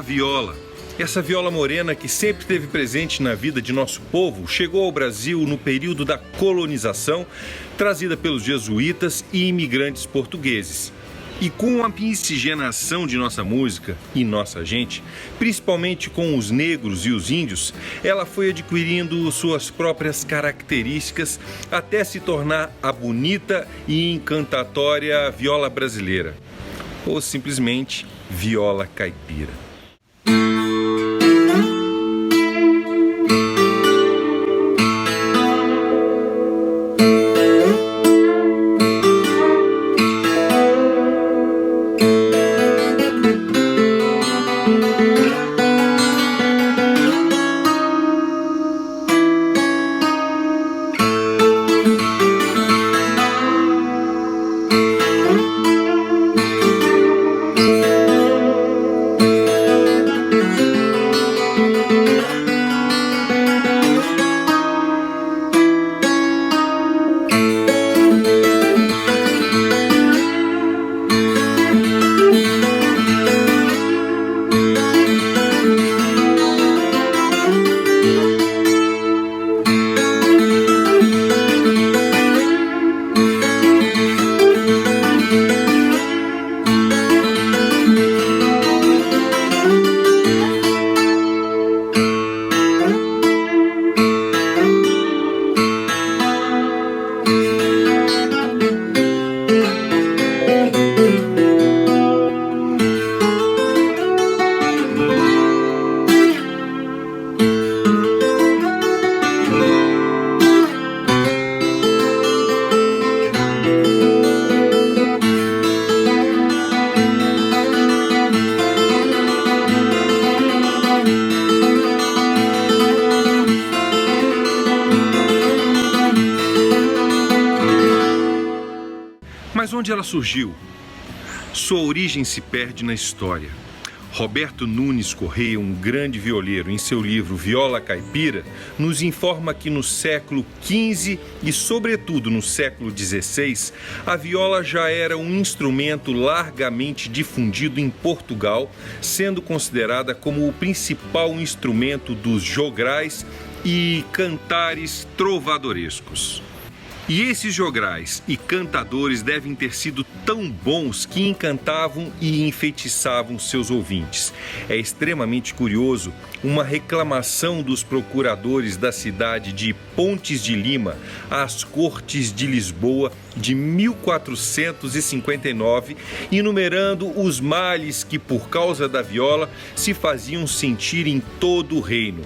viola. Essa viola morena que sempre esteve presente na vida de nosso povo chegou ao Brasil no período da colonização, trazida pelos jesuítas e imigrantes portugueses. E com a miscigenação de nossa música e nossa gente, principalmente com os negros e os índios, ela foi adquirindo suas próprias características até se tornar a bonita e encantatória viola brasileira, ou simplesmente viola caipira. Mas onde ela surgiu? Sua origem se perde na história. Roberto Nunes Correia, um grande violeiro, em seu livro Viola Caipira, nos informa que no século XV e, sobretudo, no século XVI, a viola já era um instrumento largamente difundido em Portugal, sendo considerada como o principal instrumento dos jograis e cantares trovadorescos. E esses jograis e cantadores devem ter sido tão bons que encantavam e enfeitiçavam seus ouvintes. É extremamente curioso uma reclamação dos procuradores da cidade de Pontes de Lima às Cortes de Lisboa de 1459, enumerando os males que, por causa da viola, se faziam sentir em todo o reino.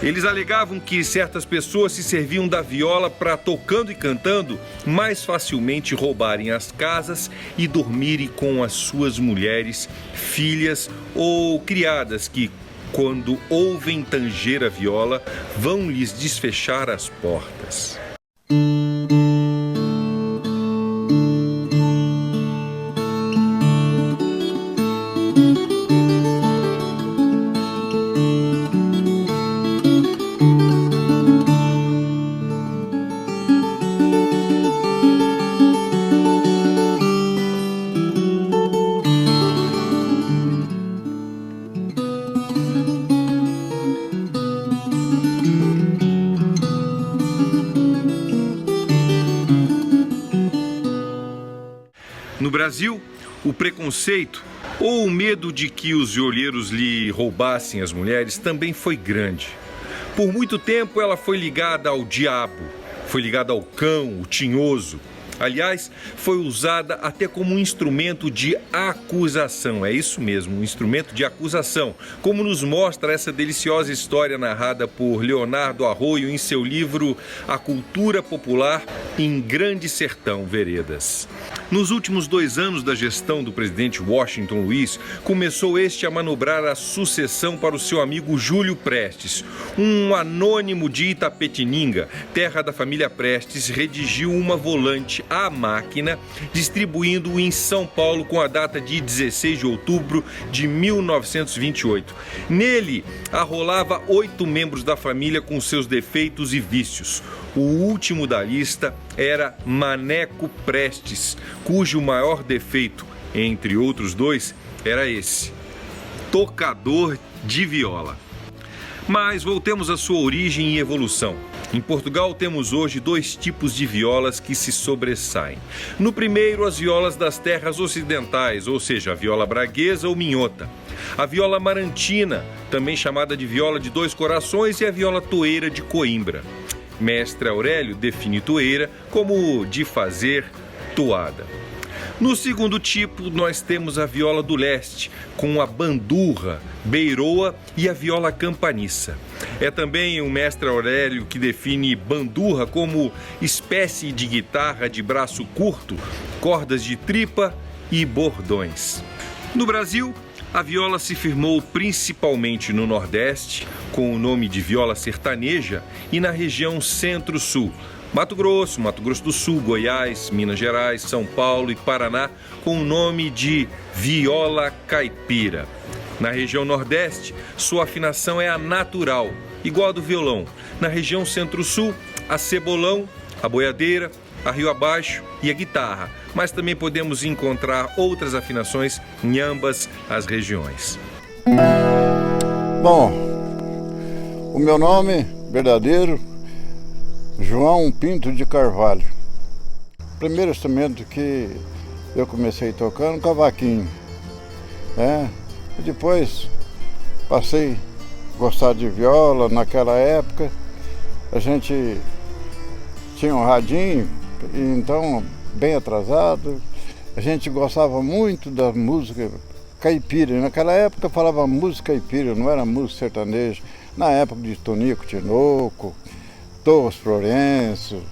Eles alegavam que certas pessoas se serviam da viola para, tocando e cantando, mais facilmente roubarem as casas e dormirem com as suas mulheres, filhas ou criadas que, quando ouvem tanger a viola, vão lhes desfechar as portas. No Brasil, o preconceito ou o medo de que os violeiros lhe roubassem as mulheres também foi grande. Por muito tempo ela foi ligada ao diabo, foi ligada ao cão, o tinhoso. Aliás, foi usada até como um instrumento de acusação. É isso mesmo, um instrumento de acusação, como nos mostra essa deliciosa história narrada por Leonardo Arroio em seu livro A Cultura Popular em Grande Sertão Veredas. Nos últimos 2 anos da gestão do presidente Washington Luiz, começou este a manobrar a sucessão para o seu amigo Júlio Prestes. Um anônimo de Itapetininga, terra da família Prestes, redigiu uma volante à máquina, distribuindo-o em São Paulo com a data de 16 de outubro de 1928. Nele, arrolava 8 membros da família com seus defeitos e vícios. O último da lista era Maneco Prestes, cujo maior defeito, entre outros 2, era esse: tocador de viola. Mas voltemos à sua origem e evolução. Em Portugal temos hoje dois tipos de violas que se sobressaem. No primeiro, as violas das terras ocidentais, ou seja, a viola braguesa ou minhota. A viola marantina, também chamada de viola de dois corações, e a viola toeira de Coimbra. Mestre Aurélio define toeira como de fazer toada. No segundo tipo, nós temos a viola do leste, com a bandurra, beiroa e a viola campaniça. É também o mestre Aurélio que define bandurra como espécie de guitarra de braço curto, cordas de tripa e bordões. No Brasil, a viola se firmou principalmente no Nordeste, com o nome de viola sertaneja, e na região Centro-Sul, Mato Grosso do Sul, Goiás, Minas Gerais, São Paulo e Paraná, com o nome de viola caipira. Na região Nordeste, sua afinação é a natural, igual a do violão. Na região Centro-Sul, a cebolão, a boiadeira, a rio abaixo e a guitarra. Mas também podemos encontrar outras afinações em ambas as regiões. Bom, o meu nome verdadeiro, João Pinto de Carvalho. Primeiro instrumento que eu comecei tocando, cavaquinho, né? E depois passei a gostar de viola. Naquela época a gente tinha um radinho, então bem atrasado, a gente gostava muito da música caipira. Naquela época falava música caipira, não era música sertaneja. Na época de Tonico Tinoco, Torres Florencio,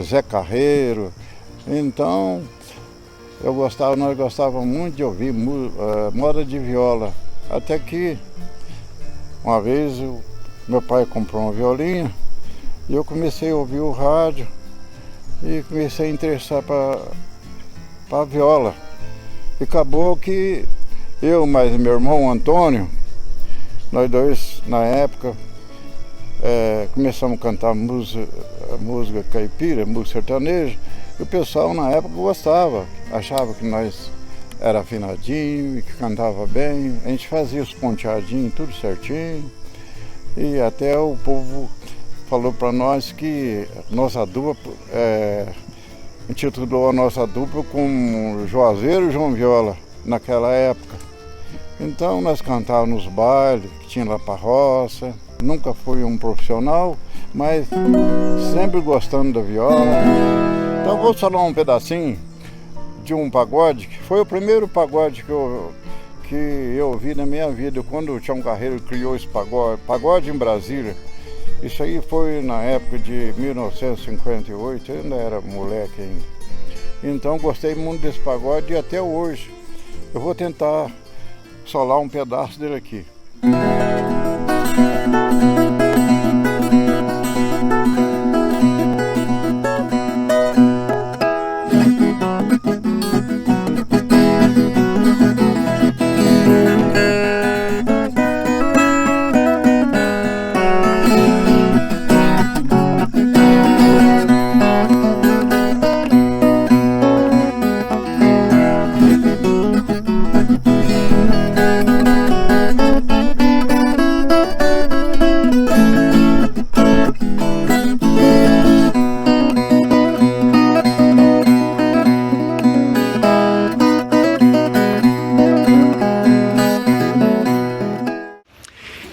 Zé Carreiro. Então nós gostávamos muito de ouvir moda de viola. Até que uma vez meu pai comprou uma violinha e eu comecei a ouvir o rádio e comecei a interessar para a viola. E acabou que eu mais meu irmão Antônio, nós dois na época começamos a cantar música caipira, música sertaneja, e o pessoal na época gostava, achava que nós era afinadinho, que cantava bem. A gente fazia os ponteadinhos, tudo certinho, e até o povo falou para nós que nossa dupla, intitulou a nossa dupla como Juazeiro e João Viola, naquela época. Então nós cantávamos nos bailes que tinha lá para a roça. Nunca fui um profissional, mas sempre gostando da viola. Então vou falar um pedacinho de um pagode, que foi o primeiro pagode que eu ouvi na minha vida, quando o Tião Carreiro criou esse pagode em Brasília. Isso aí foi na época de 1958, eu ainda era moleque ainda. Então gostei muito desse pagode e até hoje. Eu vou tentar solar um pedaço dele aqui.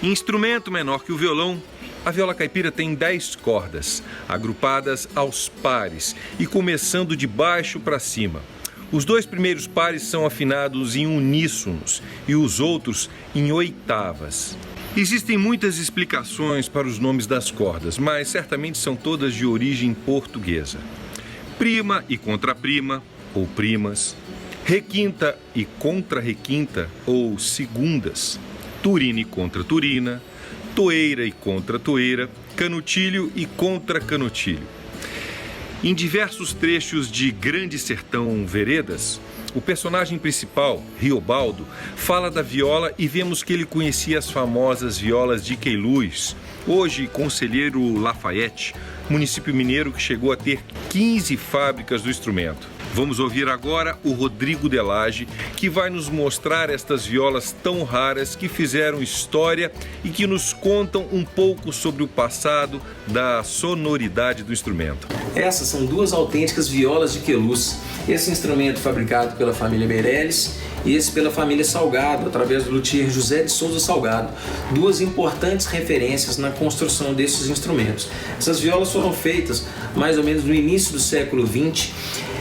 Instrumento menor que o violão, a viola caipira tem 10 cordas, agrupadas aos pares e começando de baixo para cima. Os dois primeiros pares são afinados em uníssonos e os outros em oitavas. Existem muitas explicações para os nomes das cordas, mas certamente são todas de origem portuguesa. Prima e contraprima, ou primas, requinta e contrarrequinta, ou segundas, turina e contraturina, toeira e contratoeira, canutilho e contracanutilho. Em diversos trechos de Grande Sertão Veredas, o personagem principal, Riobaldo, fala da viola e vemos que ele conhecia as famosas violas de Queiluz, hoje conselheiro Lafayette, município mineiro que chegou a ter 15 fábricas do instrumento. Vamos ouvir agora o Rodrigo Delage, que vai nos mostrar estas violas tão raras que fizeram história e que nos contam um pouco sobre o passado da sonoridade do instrumento. Essas são duas autênticas violas de queluz. Esse instrumento fabricado pela família Meirelles e esse pela família Salgado, através do luthier José de Souza Salgado. Duas importantes referências na construção desses instrumentos. Essas violas foram feitas mais ou menos no início do século XX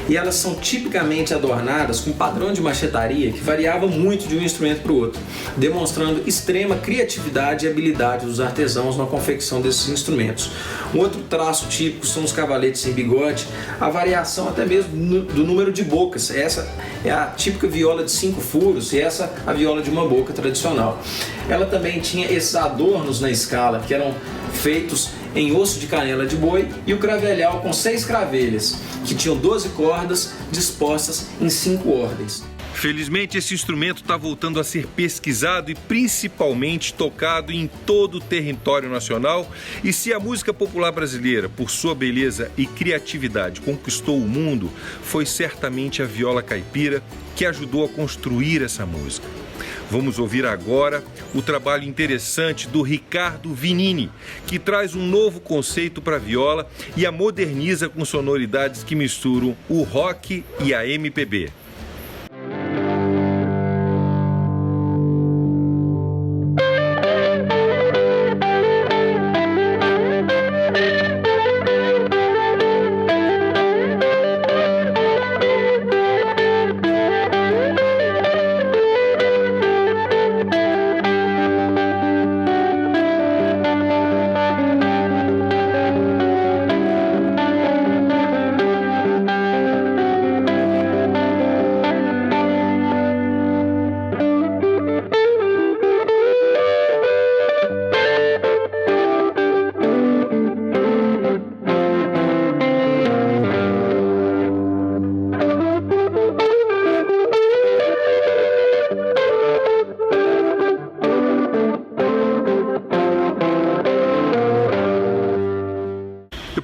e elas são tipicamente adornadas com um padrão de machetaria que variava muito de um instrumento para o outro, demonstrando extrema criatividade e habilidade dos artesãos na confecção desses instrumentos. Um outro traço típico são os cavaletes em bigode, a variação até mesmo do número de bocas. Essa é a típica viola de 5 furos e essa a viola de uma boca tradicional. Ela também tinha esses adornos na escala que eram feitos em osso de canela de boi e o cravelhal com 6 cravelhas, que tinham 12 cordas dispostas em 5 ordens. Felizmente, esse instrumento está voltando a ser pesquisado e principalmente tocado em todo o território nacional. E se a música popular brasileira, por sua beleza e criatividade, conquistou o mundo, foi certamente a viola caipira que ajudou a construir essa música. Vamos ouvir agora o trabalho interessante do Ricardo Vinini, que traz um novo conceito para a viola e a moderniza com sonoridades que misturam o rock e a MPB.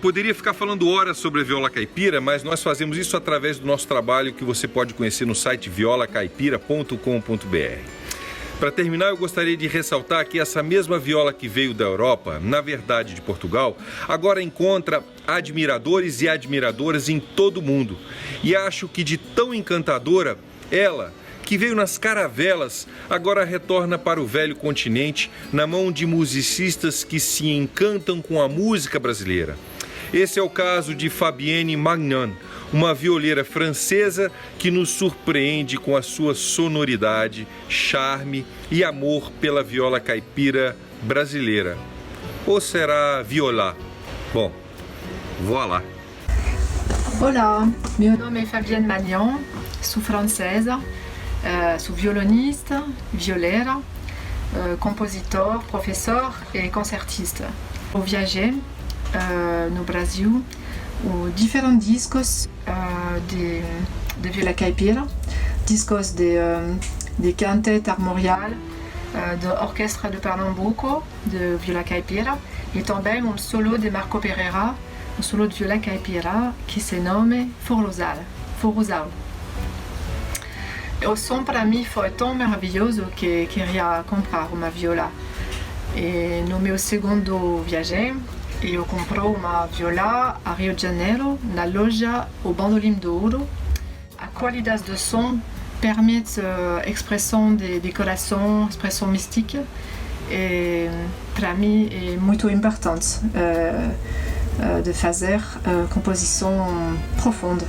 Poderia ficar falando horas sobre a viola caipira, mas nós fazemos isso através do nosso trabalho que você pode conhecer no site violacaipira.com.br. Para terminar, eu gostaria de ressaltar que essa mesma viola que veio da Europa, na verdade de Portugal, agora encontra admiradores e admiradoras em todo o mundo. E acho que de tão encantadora, ela, que veio nas caravelas, agora retorna para o velho continente na mão de musicistas que se encantam com a música brasileira. Esse é o caso de Fabienne Magnan, uma violeira francesa que nos surpreende com a sua sonoridade, charme e amor pela viola caipira brasileira. Ou será viola? Bom, voilà. Olá, meu nome é Fabienne Magnan, sou francesa, sou violonista, violeira, compositor, professor e concertista. Eu viajei no Brasil différents discos de viola caipira, discos de quintet armorial, de orquestra de Pernambuco, de viola caipira, e também solo de Marco Pereira, solo de viola caipira que se chama Forrozal. O som para mim foi tão maravilhoso que queria comprar uma viola. E no meu segundo viagem, eu comprei uma viola a Rio de Janeiro, na loja O Bandolim de Ouro. A qualidade do som permite expressão de decoração, expressão mística. E para mim é muito importante de fazer composição profunda.